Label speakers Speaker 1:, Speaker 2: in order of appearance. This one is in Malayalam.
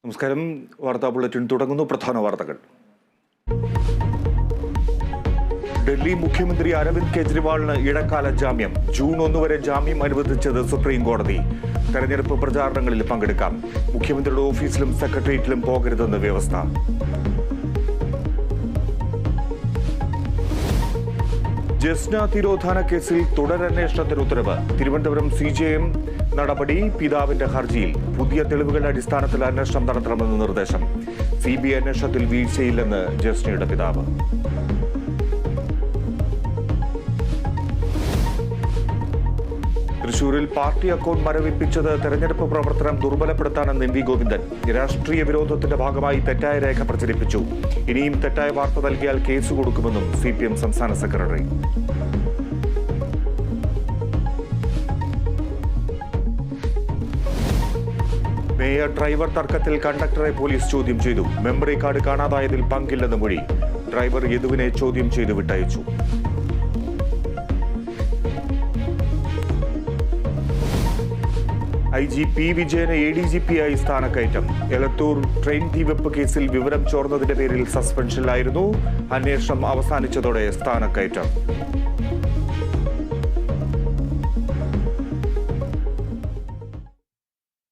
Speaker 1: നമസ്കാരം. വാർത്താ ബുള്ളറ്റിൻ തുടങ്ങുന്നു. പ്രധാന വാർത്തകൾ. ഡൽഹി മുഖ്യമന്ത്രി അരവിന്ദ് കെജ്രിവാളിന് ഇടക്കാല ജാമ്യം. ജൂൺ 1 വരെ ജാമ്യം അനുവദിച്ചത് സുപ്രീം കോടതി. തെരഞ്ഞെടുപ്പ് പ്രചാരണങ്ങളിൽ പങ്കെടുക്കാം. മുഖ്യമന്ത്രിയുടെ ഓഫീസിലും സെക്രട്ടേറിയറ്റിലും പോകരുതെന്ന് വ്യവസ്ഥ. ജസ്ന തിരോധാന കേസിൽ തുടരന്വേഷണത്തിന് ഉത്തരവ്. തിരുവനന്തപുരം CJM നടപടി. പിതാവിന്റെ ഹർജിയിൽ പുതിയ തെളിവുകളുടെ അടിസ്ഥാനത്തിൽ അന്വേഷണം നടത്തണമെന്ന് നിർദ്ദേശം. CBI അന്വേഷണത്തിൽ വീഴ്ചയില്ലെന്ന് ജസ്നയുടെ പിതാവ്. തൃശൂരിൽ പാർട്ടി അക്കൗണ്ട് മരവിപ്പിച്ചത് തെരഞ്ഞെടുപ്പ് പ്രവർത്തനം ദുർബലപ്പെടുത്താനെന്ന് MV ഗോവിന്ദൻ. രാഷ്ട്രീയ വിരോധത്തിന്റെ ഭാഗമായി തെറ്റായ രേഖ പ്രചരിപ്പിച്ചു. ഇനിയും തെറ്റായ വാർത്ത നൽകിയാൽ കേസ് കൊടുക്കുമെന്നും CPM സംസ്ഥാന സെക്രട്ടറി. മേയർ ഡ്രൈവർ തർക്കത്തിൽ കണ്ടക്ടറെ പോലീസ് ചോദ്യം ചെയ്തു. മെമ്മറി കാർഡ് കാണാതായതിൽ പങ്കില്ലെന്ന് മൊഴി. ഡ്രൈവർ യദുവിനെ ചോദ്യം ചെയ്ത് വിട്ടയച്ചു. IG P. വിജയന് ADGP ആയി സ്ഥാനക്കയറ്റം. എലത്തൂർ ട്രെയിൻ തീവെപ്പ് കേസിൽ വിവരം ചോർന്നതിന്റെ പേരിൽ സസ്പെൻഷനിലായിരുന്നു. അന്വേഷണം അവസാനിച്ചതോടെ സ്ഥാനക്കയറ്റം.